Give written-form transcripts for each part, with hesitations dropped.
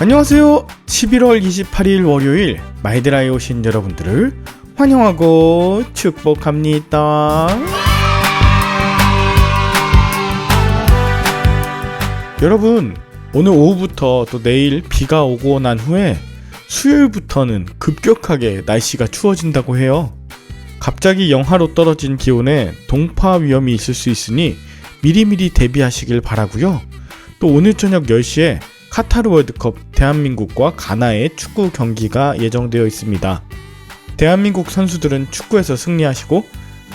안녕하세요. 11월 28일 월요일 마이드라에 오신 여러분들을 환영하고 축복합니다. 여러분, 오늘 오후부터 또 내일 비가 오고 난 후에 수요일부터는 급격하게 날씨가 추워진다고 해요. 갑자기 영하로 떨어진 기온에 동파 위험이 있을 수 있으니 미리미리 대비하시길 바라고요. 또 오늘 저녁 10시에 카타르 월드컵 대한민국과 가나의 축구 경기가 예정되어 있습니다. 대한민국 선수들은 축구에서 승리하시고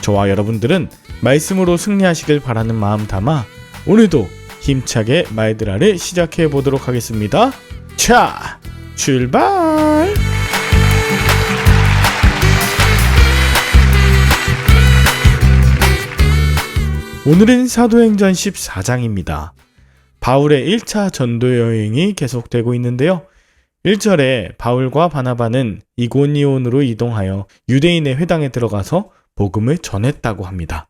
저와 여러분들은 말씀으로 승리하시길 바라는 마음 담아 오늘도 힘차게 마이드라를 시작해 보도록 하겠습니다. 자, 출발! 오늘은 사도행전 14장입니다. 바울의 1차 전도 여행이 계속되고 있는데요. 1절에 바울과 바나바는 이고니온으로 이동하여 유대인의 회당에 들어가서 복음을 전했다고 합니다.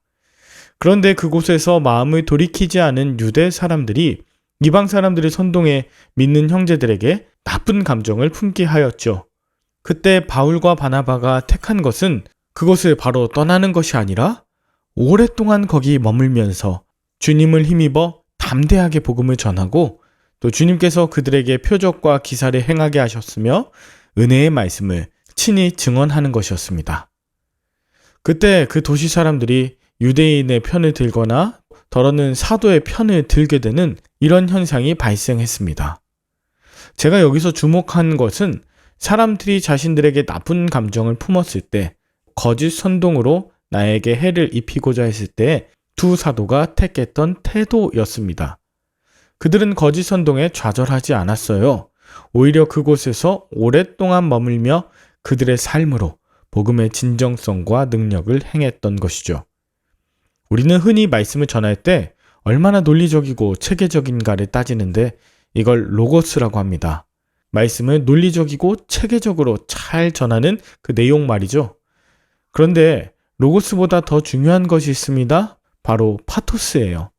그런데 그곳에서 마음을 돌이키지 않은 유대 사람들이 이방 사람들을 선동해 믿는 형제들에게 나쁜 감정을 품게 하였죠. 그때 바울과 바나바가 택한 것은 그곳을 바로 떠나는 것이 아니라 오랫동안 거기 머물면서 주님을 힘입어 담대하게 복음을 전하고 또 주님께서 그들에게 표적과 기사를 행하게 하셨으며 은혜의 말씀을 친히 증언하는 것이었습니다. 그때 그 도시 사람들이 유대인의 편을 들거나 더러는 사도의 편을 들게 되는 이런 현상이 발생했습니다. 제가 여기서 주목한 것은 사람들이 자신들에게 나쁜 감정을 품었을 때 거짓 선동으로 나에게 해를 입히고자 했을 때 두 사도가 택했던 태도였습니다. 그들은 거짓 선동에 좌절하지 않았어요. 오히려 그곳에서 오랫동안 머물며 그들의 삶으로 복음의 진정성과 능력을 행했던 것이죠. 우리는 흔히 말씀을 전할 때 얼마나 논리적이고 체계적인가를 따지는데 이걸 로고스라고 합니다. 말씀을 논리적이고 체계적으로 잘 전하는 그 내용 말이죠. 그런데 로고스보다 더 중요한 것이 있습니다. 바로 파토스예요.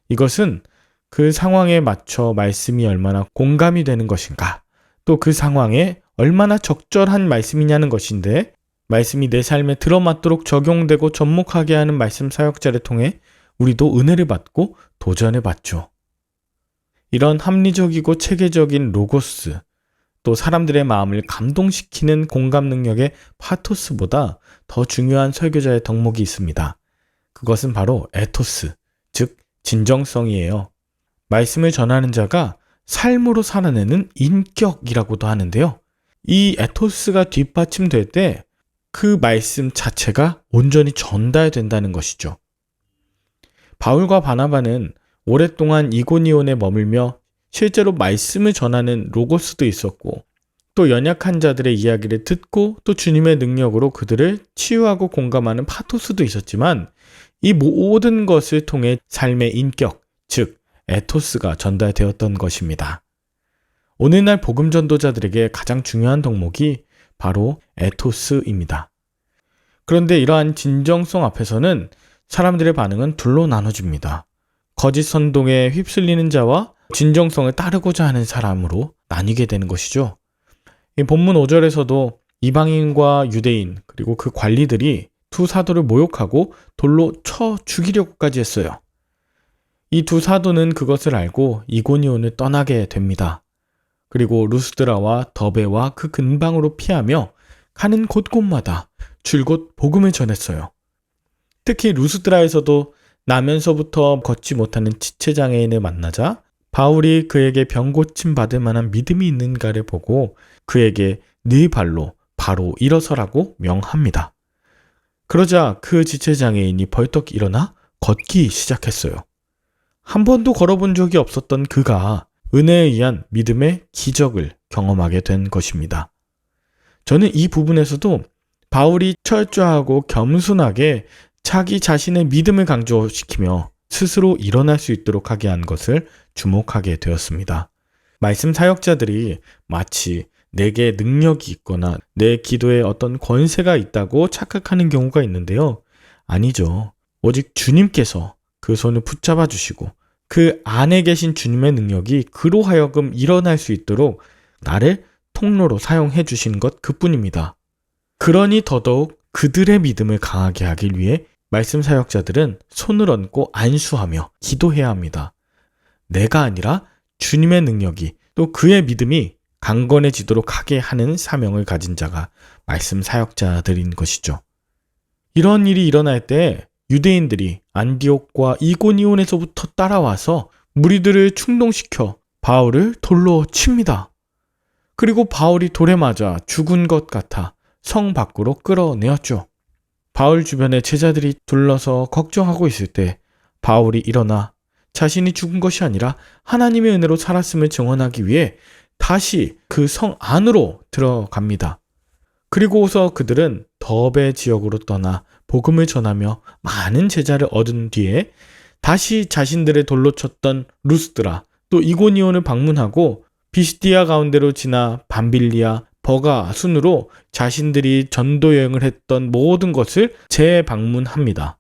이것은 그 상황에 맞춰 말씀이 얼마나 공감이 되는 것인가, 또 그 상황에 얼마나 적절한 말씀이냐는 것인데, 말씀이 내 삶에 들어맞도록 적용되고 접목하게 하는 말씀 사역자를 통해 우리도 은혜를 받고 도전을 받죠. 이런 합리적이고 체계적인 로고스, 또 사람들의 마음을 감동시키는 공감 능력의 파토스보다 더 중요한 설교자의 덕목이 있습니다. 그것은 바로 에토스, 즉 진정성이에요. 말씀을 전하는 자가 삶으로 살아내는 인격이라고도 하는데요. 이 에토스가 뒷받침될 때 그 말씀 자체가 온전히 전달된다는 것이죠. 바울과 바나바는 오랫동안 이고니온에 머물며 실제로 말씀을 전하는 로고스도 있었고, 또 연약한 자들의 이야기를 듣고 또 주님의 능력으로 그들을 치유하고 공감하는 파토스도 있었지만, 이 모든 것을 통해 삶의 인격, 즉 에토스가 전달되었던 것입니다. 오늘날 복음 전도자들에게 가장 중요한 덕목이 바로 에토스입니다. 그런데 이러한 진정성 앞에서는 사람들의 반응은 둘로 나눠집니다. 거짓 선동에 휩쓸리는 자와 진정성을 따르고자 하는 사람으로 나뉘게 되는 것이죠. 이 본문 5절에서도 이방인과 유대인 그리고 그 관리들이 두 사도를 모욕하고 돌로 쳐 죽이려고까지 했어요. 이 두 사도는 그것을 알고 이고니온을 떠나게 됩니다. 그리고 루스드라와 더베와 그 근방으로 피하며 가는 곳곳마다 줄곧 복음을 전했어요. 특히 루스드라에서도 나면서부터 걷지 못하는 지체장애인을 만나자 바울이 그에게 병고침 받을 만한 믿음이 있는가를 보고 그에게 네 발로 바로 일어서라고 명합니다. 그러자 그 지체장애인이 벌떡 일어나 걷기 시작했어요. 한 번도 걸어본 적이 없었던 그가 은혜에 의한 믿음의 기적을 경험하게 된 것입니다. 저는 이 부분에서도 바울이 철저하고 겸손하게 자기 자신의 믿음을 강조시키며 스스로 일어날 수 있도록 하게 한 것을 주목하게 되었습니다. 말씀 사역자들이 마치 내게 능력이 있거나 내 기도에 어떤 권세가 있다고 착각하는 경우가 있는데요. 아니죠. 오직 주님께서 그 손을 붙잡아 주시고 그 안에 계신 주님의 능력이 그로 하여금 일어날 수 있도록 나를 통로로 사용해 주신 것 그뿐입니다. 그러니 더더욱 그들의 믿음을 강하게 하기 위해 말씀 사역자들은 손을 얹고 안수하며 기도해야 합니다. 내가 아니라 주님의 능력이 또 그의 믿음이 강건해지도록 하게 하는 사명을 가진 자가 말씀 사역자들인 것이죠. 이런 일이 일어날 때 유대인들이 안디옥과 이고니온에서부터 따라와서 무리들을 충동시켜 바울을 돌로 칩니다. 그리고 바울이 돌에 맞아 죽은 것 같아 성 밖으로 끌어내었죠. 바울 주변에 제자들이 둘러서 걱정하고 있을 때 바울이 일어나 자신이 죽은 것이 아니라 하나님의 은혜로 살았음을 증언하기 위해 다시 그 성 안으로 들어갑니다. 그리고서 그들은 더베 지역으로 떠나 복음을 전하며 많은 제자를 얻은 뒤에 다시 자신들의 돌로 쳤던 루스드라 또 이고니온을 방문하고 비시디아 가운데로 지나 밤빌리아, 버가 순으로 자신들이 전도 여행을 했던 모든 것을 재방문합니다.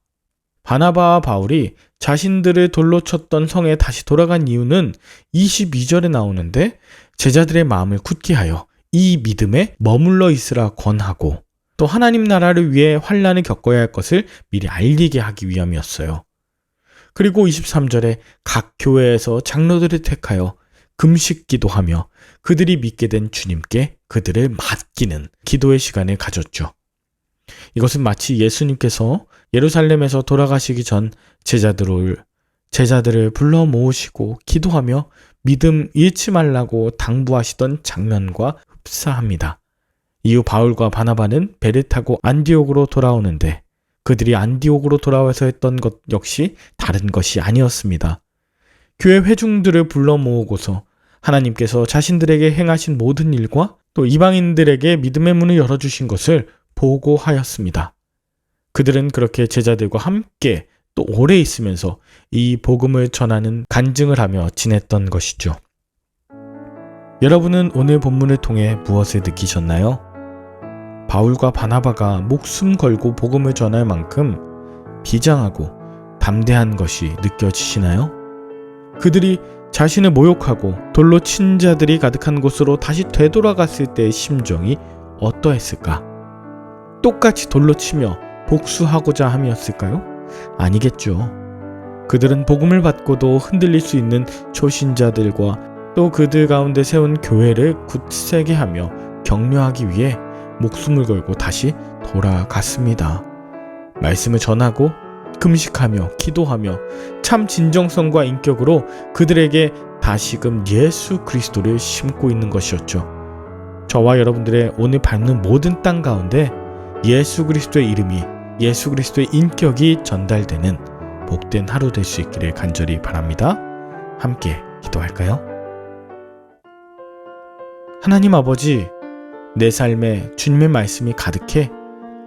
바나바와 바울이 자신들을 돌로 쳤던 성에 다시 돌아간 이유는 22절에 나오는데 제자들의 마음을 굳게 하여 이 믿음에 머물러 있으라 권하고 또 하나님 나라를 위해 환난을 겪어야 할 것을 미리 알리게 하기 위함이었어요. 그리고 23절에 각 교회에서 장로들을 택하여 금식 기도하며 그들이 믿게 된 주님께 그들을 맡기는 기도의 시간을 가졌죠. 이것은 마치 예수님께서 예루살렘에서 돌아가시기 전 제자들을 불러 모으시고 기도하며 믿음 잃지 말라고 당부하시던 장면과 흡사합니다. 이후 바울과 바나바는 배를 타고 안디옥으로 돌아오는데 그들이 안디옥으로 돌아와서 했던 것 역시 다른 것이 아니었습니다. 교회 회중들을 불러 모으고서 하나님께서 자신들에게 행하신 모든 일과 또 이방인들에게 믿음의 문을 열어주신 것을 보고하였습니다. 그들은 그렇게 제자들과 함께 또 오래 있으면서 이 복음을 전하는 간증을 하며 지냈던 것이죠. 여러분은 오늘 본문을 통해 무엇을 느끼셨나요? 바울과 바나바가 목숨 걸고 복음을 전할 만큼 비장하고 담대한 것이 느껴지시나요? 그들이 자신을 모욕하고 돌로 친 자들이 가득한 곳으로 다시 되돌아갔을 때의 심정이 어떠했을까? 똑같이 돌로 치며 복수하고자 함이었을까요? 아니겠죠. 그들은 복음을 받고도 흔들릴 수 있는 초신자들과 또 그들 가운데 세운 교회를 굳세게 하며 격려하기 위해 목숨을 걸고 다시 돌아갔습니다. 말씀을 전하고 금식하며 기도하며 참 진정성과 인격으로 그들에게 다시금 예수 그리스도를 심고 있는 것이었죠. 저와 여러분들의 오늘 밟는 모든 땅 가운데 예수 그리스도의 이름이, 예수 그리스도의 인격이 전달되는 복된 하루 될 수 있기를 간절히 바랍니다. 함께 기도할까요? 하나님 아버지, 내 삶에 주님의 말씀이 가득해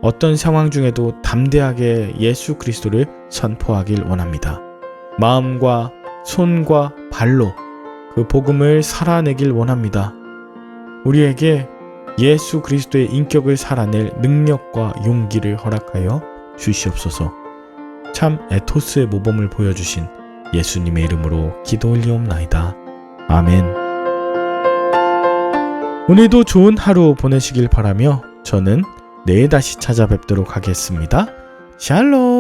어떤 상황 중에도 담대하게 예수 그리스도를 선포하길 원합니다. 마음과 손과 발로 그 복음을 살아내길 원합니다. 우리에게 예수 그리스도의 인격을 살아낼 능력과 용기를 허락하여 주시옵소서. 참 에토스의 모범을 보여주신 예수님의 이름으로 기도 올리옵나이다. 아멘. 오늘도 좋은 하루 보내시길 바라며 저는 내일 다시 찾아뵙도록 하겠습니다. 샬롬.